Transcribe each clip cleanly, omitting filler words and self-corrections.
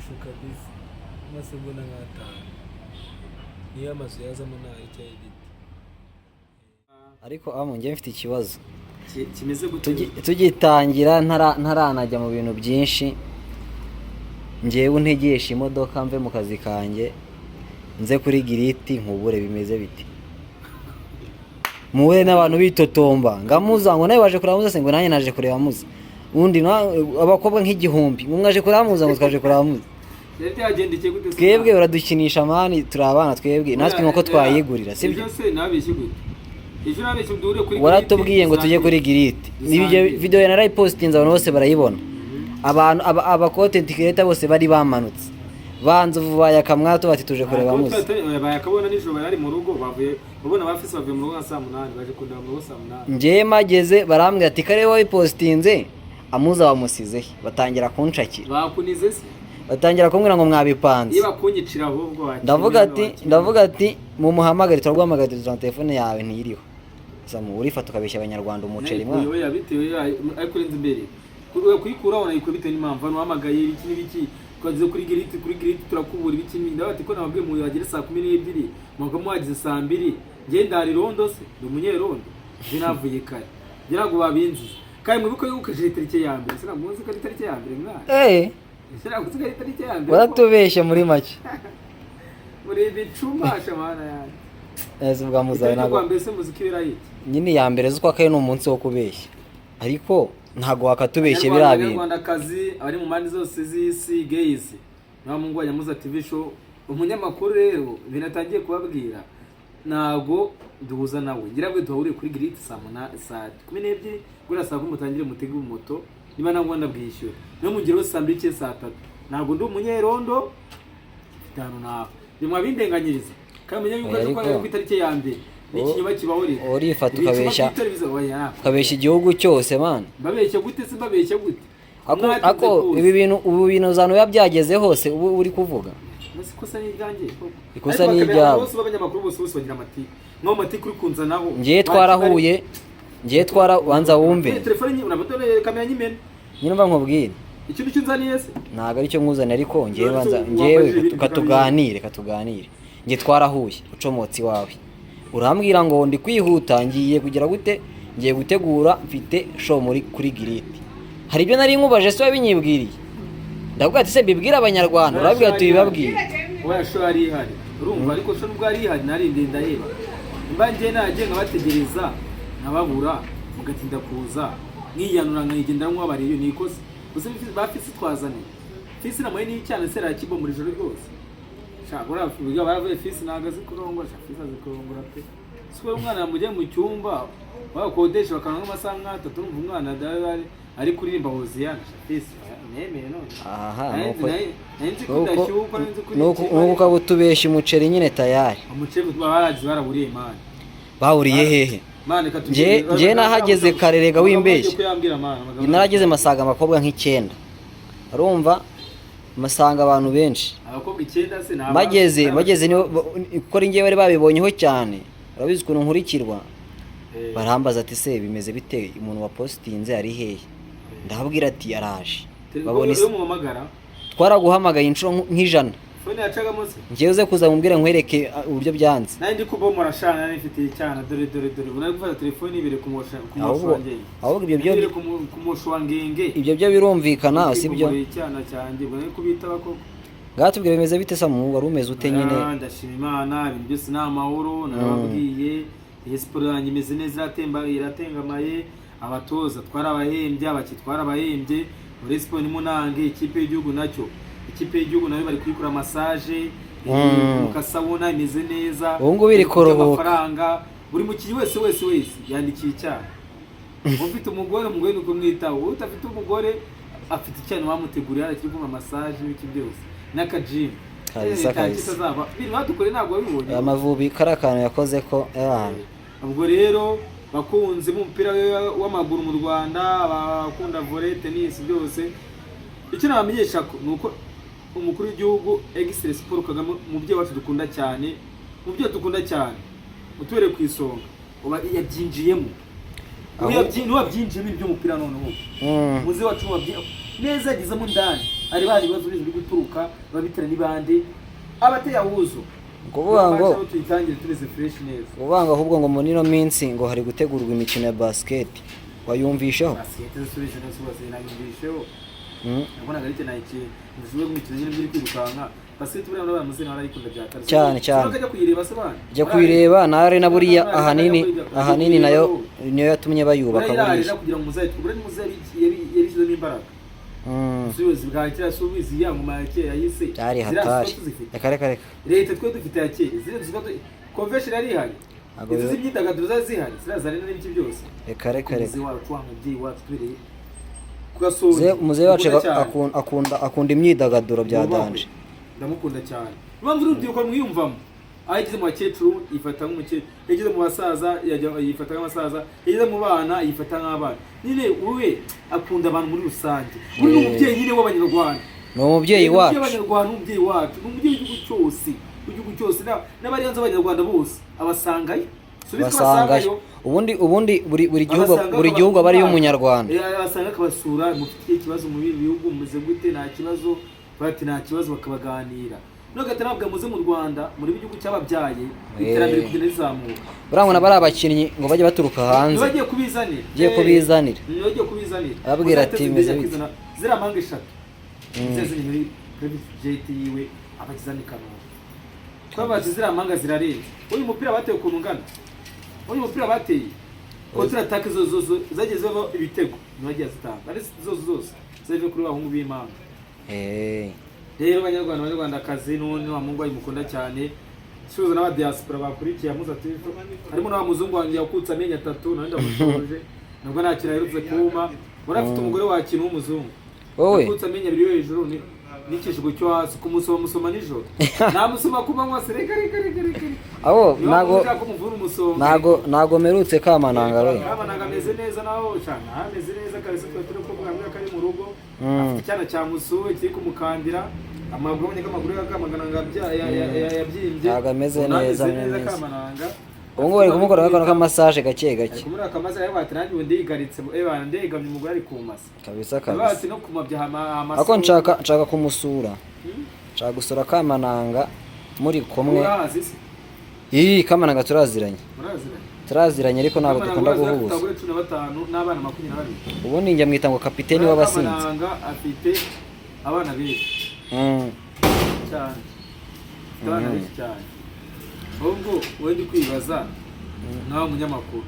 ishusho kabisa amasegonda nk'atanu niyo amazu yazamo nta icyayi giti. Ariko njye mfite ikibazo kimeze gute tugitangira ntaranajya mu bintu byinshi, njyewe untegesha imodoka mve mu kazi kanjye nze kuri giriti nkubure bimeze biti, muhure n'abantu bitotomba ngamuza ngo nawe waje kureba muza, ngo nanjye naje kureba muza, undi abakobwa nk'igihumbi umwe aje kureba muza ngo twaje kureba muza. Twebwe baradukinisha mani, turi abana twebwe, natwe inkoko twayigurira sibyo. Waratubwiye ngo tujye kuri giriti, n'ibyo video narayipostinze abantu bose barayibona, abantu aba content creator bose bari bamanutse banzovu bayakamwato bati tuje kureba muzi bayakabona nijoro bari mu rugo bavuye ubona bafise bavuye mu rugo saa 8 baje kundaba mu rugo saa 8. Ngiye mageze barambwira ati kare wowe postinze amuza bamusize batangira kunshakira bakunize se batangira kumbwira ngo mwabipanze iyo bakunyicira ahubwo ndavuga ati mu muhamagare turagwamagara tuzana telefone yawe ntiriho samu urifata ukabeshya abanyarwanda umuceri mwa yo yabitewe ariko renze imbere kuyikura wana ikubite n'impamvu n'uhamagaye iki n'ibiki twagize kuri giriti turakubura ibiki ndabati ko nababwiye mu yagire saa 12 mwaka mwagize saa 2 ngenda ari rondo se ndi umunyerondo binavuye kare ngira ngo babinzize kandi mwibuko yuko je tarike ya mbere sina muzi ko tarike ya mbere mwana sina muzi ko tarike ya mbere waratubeshye muri make muri bicumasha mana yanjye ubwa muzaye ntabwo mbese muziki birayi nyine ya mbere z'ukwa kare n'umunsi wo kubeshya, ariko ntago wakatubeshye birabintu. Rwandakazi ari mu mandi zose z'isi gays na Mungu wa Nyamuza TV show, umunyamakuru rero binatangiye kubabwira ntago duhuza nawe ngira ngo duhure kuri giriti saa 12 gura saa 10 mutangire mutege moto niba nangwa ndabwishyura no mugiro saa 2 saa 3 ntago ndi umunyerondo bitano nawe nimwa bindenganyiriza kandi menya yuko ko ku itariki ya mbere n'ikinyuma kibahuri urifata ukabeshya igihugu cyose man babeshya gute se babeshya gute ako ibi bintu zano yabyageze hose ubu uri kuvuga ikosa ni ibyanjye ikosa ni ibyabo bose b'abanyamakuru bose bagira amati no mati kuri kunza naho ngiye twarahuye ngiye wanza wumve telefone nyine unabotore kamera nyimene nyine mba nkubwire ikintu cyunzaniye se ntago ari cyo nkuzana ariko ngiye katuganire ngiye twarahuye ucomotsi wawe urambwira ngo ndi kwihuta ngiye kugira gute, ngiye gutegura mfite show muri kuri giriti, hari ibyo nari nkubaje se wabinyibwiriye ndavuga ati se bibwira abanyarwanda urabwira ati bibabwire oya show ari ihari urumva ariko show nubwo ari ihari nari ndenda yeba mbanje naje ngabategereza nababura mugatinda kuza nkiyanura nkagenda nkwabareye nikoze gusa bafise twazane fisi namwe ni cyane sera kibo muri joro rwose shakora biga baravuye fisi nagaze kurongwa fisi azikurongora pe siko umwana mujye mu cyumba bakodesha bakananga amasaha 3 numva umwana dare ari kuririmba Hoziyana fisi nemeye none nuko kabutubesha umuceri nyine tayari umuceri baragize baraburiye man bahuriye hehe nje nahageze karerega wimbeshye narageze masaga abakobwa nk'ikenda urumva masanga abantu benshi abakobwa 9 se mageze ni ukora ngiye bari babibonyeho cyane urabizi ukuntu nkurikirwa barambaza ati se bimeze bite umuntu wa postinze ari hehe ndababwira ati yaraje babone ise twaraguhamagaye inshuro nk'ijana fone yacagamo se ngeze kuza mumbwira nkwereke uburyo byanze nari ndi kubomora shana nifitiye cyana dore unari gufata telefone ibere kumosha wanjye ahubwo ibyo byo kumosha wangenge ibyo byo birumvikana sibyo cyana cyanjye bone kubita bakoko gatubwira bimeze bite sa mu wari umeze ute nyine ndashima Imana ibintu byose na amahoro narababwiye esport yanjye imeze neza iratengamaye abatoza twarabahembye abakitwara abahembye muri sport munange ikipe y'igihugu nacyo ikipe y'igihugu nayo bari kwikura massage mukasabona imeze neza ubungu biri korohoka amafaranga buri mukinyi wese yandikiye cyane ufite umugore nuko mwitaho utafite umugore afite cyane bamutegurira ari kuguma massage n'iki byose n'akajim kabisa biri badukore ntabwo babibonye amavubi karakano yakoze ko ubwo rero bakunze mu mupira w'amaguru mu Rwanda abakunda volley tennis byose icyo nabamenyesha ko nuko umukuru w'igihugu Excellence Paul Kagame mu byo wacu dukunda cyane utwere ku isonga yabyinjiyemo uyabyinjiyemo ibyo mupira none ubu muzi wacu neza agizemo ndani hari bari ibibazo biri guturuka babitera n'ibandi abateye ahuzo kuvuga ngo tuyitangire tumeze fresh neza kuvuga ngo ahubwo ngo muri ino minsi ngo hari gutegurwa imikino ya basket wayumvisheho basket zisubize no subase nayumvisheho nabonaga ari cyane iki nzuwe gumikino nyine biri kwirukanka basket buriya n'abana muzi narayikunda byakara cyane bakajya kuyireba se bana jya kuyireba nare na buriya ahanini nayo niyo yatumye bayubaka buriya kugira ngo muzayitugure n'umuzari yarishyizemo imbaraga ubuyobozi bwa kera si ubizi ya ngoma ya kera yahise byari hatari reka leta twe dufite ya kera ziriya zifite convention yari ihari izi z'imyidagaduro zari zihari zirazana n'ibiki byose reka umuzi wacu wa mubyeyi wacu tubereye kugasoza umuzeyi wacu akunda imyidagaduro bya danje ndamukunda cyane impamvu urubyiruko mwiyumvamo aho yageze mu bakecuru yifata nk'umukecuru, yageze mu basaza yifata nk'abasaza, yageze mu bana yifata nk'abana. Nyine wowe akunda abantu muri rusange. Uri umubyeyi nyine w'Abanyarwanda. Ni umubyeyi wacu. Abanyarwanda umubyeyi wacu, ni umubyeyi w'igihugu cyose. Igihugu cyose n'abariyanze Abanyarwanda bose abasangayo. Basangayo. Ubundi buri gihugu aba ari y'umunyarwanda. Abasanga akabasura, mufite ikibazo mu bihugu muze gute, nta kibazo, bati nta kibazo bakabaganira. Nogata nabwo muze mu Rwanda muri bigihugu cy'ababyaye iterambere kugenda rizamuka. Burangwa nabari abakinnyi ngo bajye baturuka hanze. Bagiye kubizanira. Bagiye kubizanira. Ababwira ati meze zira manga 3. Zeze ni muri private jet yiwe abakizani Kanombe. Twabaje zira manga zirarenze. Uyu mupira bateye ukuntu ngana. Uyu mupira bateye. Kontra attaque zo zagezeho ibitego. Ntibagiye zitanga. Ari zose. Zeve kuri bahungu b'Imana. Rero Abanyarwandakazi none wa Mungu ayimukunda cyane. Suza n'aba diaspora bakurikiye amuza ati harimo n'aba muzungu wanjye yakutsa amenya 3 nanda mushoje. Nubwo nta kirahirutse kuma. Urafite umugore wakintu w'umuzungu. Wowe yakutsa amenya biri hejuru n'ikishugo cyo hasi kumusoma nijoro. Namusoma kumanywa sereka reka. Abo nago merutse Kamananga we. Kamananga meze neza naho cyane. Ameze neza kabisa turi ko mwambya kari mu rugo. Afite cyana cya musuwe kiri kumukandira. Amaguru y'Akamananga yabyimbye. Agameze neza Kamananga. Ubwo bari kumukora akana ka massage gake. Kumura ka massage yawe atanandi undi igaritse ndegamye umugore ari kumasa. Kabisa. Bati no kumabya amasa. Ako nshaka kumusura. Nshaka gusura Kamananga muri kumwe. Kamananga turaziranye. Turaziranye ariko ntabwo dukunda guhuza. N'abana 22. Ubundi njya mwita ngo kapiteni w'abasinzi. Kamananga afite abana benshi. Cyane. Abana benshi cyane. Ubwo wende kwibaza nawe munyamakuru.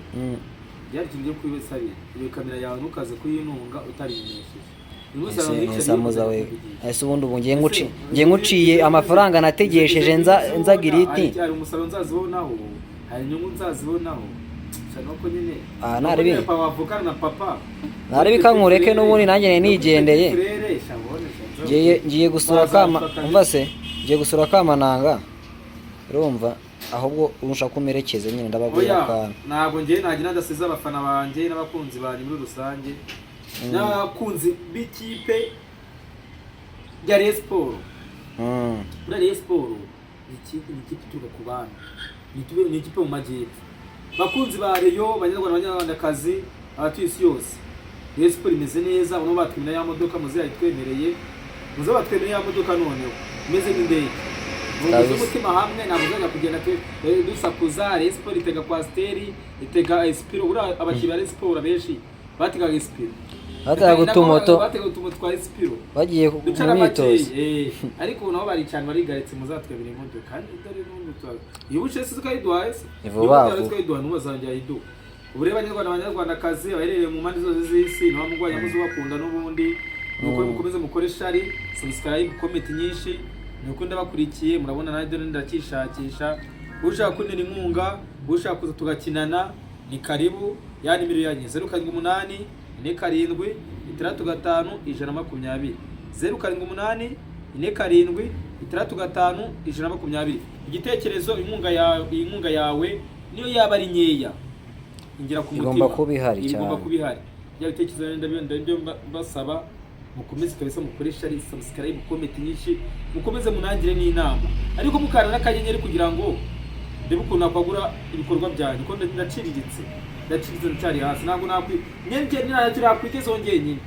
Yagiye kwibesabira. Iyo kamera yawe nukaze kuyinunga utarimenyesheje. Nsamuza we. Ese ubundi ubu ngiye nguciye amafaranga nategesheje nzagira iti. Hari umusaro nzazibonaho. Hari inyungu nzazibonaho. Cyane ko nyine. Naribi. Papa wavukana na papa. Naribi kankureke n'ubundi nanjye nigendeye. Ngiye gusura ngiye gusura Kamananga. Urumva ahubwo urushaka kumerekeza nyine ndababwira kandi ntabwo ngiye nagira ndasiza abafana banje n'abakunzi banje muri rusange n'abakunzi b'ikipe ya Rayon Sport. Rayon Sport ni ikipe turuka ku bana, ni ikipe mu majyepfo. Bakunzi ba Rayon, Abanyarwandakazi, abatuye isi yose, Rayon Sport imeze neza. Uno batwimena ya modoka muzayitwemereye, muzabatwemereye ya modoka noneho imeze nk'indege. Muzi umutima hamwe ntabwo uzajya kugenda dusakuza. Rayon Sport itega kwasteri, itega Espiro. Bura abakiri ba Rayon Sport benshi bategaga Espiro, batega utumoto twa Espiro bagiye mu myitozo. Ariko nabo baricana barigaritse muzatwebera imodoka kandi dore n'umuntu iyo bushese zikayiduhaye se vuba zikayiduha n'ubazanjye ayidu. Ubure Abanyarwandakazi aherereye mu mpande zose z'isi no mugwanya muzi bakunda n'ubundi nuko mukomeze mukore shari, subscribe, comment nyinshi. Nuko ndabakurikiye murabona nayo dore ndakishakisha. Ushaka kunira inkunga, ushaka kuza tugakinana ni karibu. Yani nimero yanyu 078 47 65 120 078 47 65 120. Igitekerezo inkunga yawe niyo yaba ari nyeya ingira ku mutima igomba kuba ihari cyane. Igomba kuba ihari. Ya bitekerezo ndabyo basaba mukomeze kabisa mukoresha ari subscribe, comment nyinshi, mukomeze munangire n'inama. Ariko mukana n'akanyenyeri kugira ngo ndebe ukuntu akwagura ibikorwa byanyu. Ko ndaciriritse ntari hasi ntabwo nyenje ninagira kwitezo ngenyine.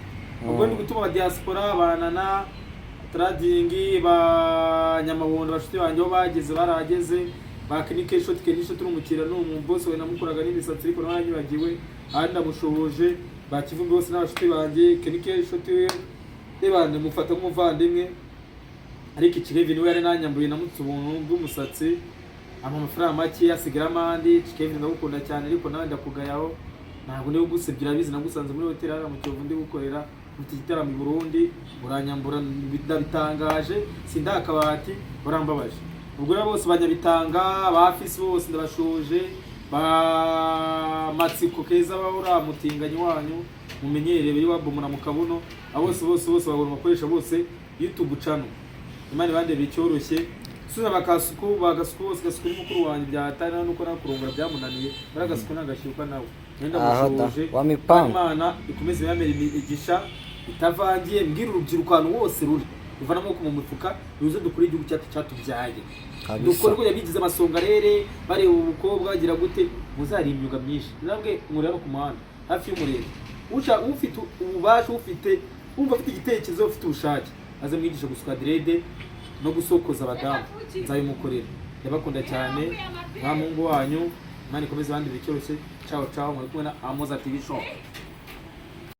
Ubwo ndi gutuma aba diaspora banana trading ba Nyamabondo bashuti banjye bo bageze barageze ba Kenike shot turumukira no boss we namukoraga n'imisatsi ariko naranyibagiwe ahandi ndamushoboje ba Kivumbi bose n'abashuti banjye Kenike shot ebande mufata nk'umuvandimwe ariko Kevin niwe yari nanyambuye namutse ubuntu bw'umusatsi amafaranga make asigara amandi Kevin ndagukunda cyane ariko nawe ndakugayaho ntabwo niwe gusebya bizi nagusanze muri hotel ara mu Kiyovu ndi gukorera mfite igitaramo i Burundi uranyambura bitangaje sindakabati urambabaje ubwo rero bose banyabitanga ba office bose ndabashoje ba Matsiko Keza bahora mutinganyi wanyu mumenyereye biri wabomura mu kabuno abose babona bakoresha bose YouTube channel Imana bande bicyoroshye suza bagasuku bose gasuku mukuru wanjye byatana nuko nakurongora byamunaniye baragasuku nagashyuka nawe nenda mushoje Imana ikomeze yamera igisha itavangiye mbwira urubyiruko ahantu wose ruri uvanamo ku mu mufuka ruze dukuri igihugu cyacu cyatubyaye dukora ko yabigize amasonga rere bare ubukobwa agira gute muzari imyuga myinshi nabwe mureba ku muhanda hafi y'umurenge ufite ububasha umva afite igitekerezo ufite ubushake aze mwigisha gusuka dread no gusokoza abadamu nzabimukorera yabakunda cyane nta mungu wanyu Imana ikomeze bandi bicyoroshye ciao muri kumwe na Amoza TV show.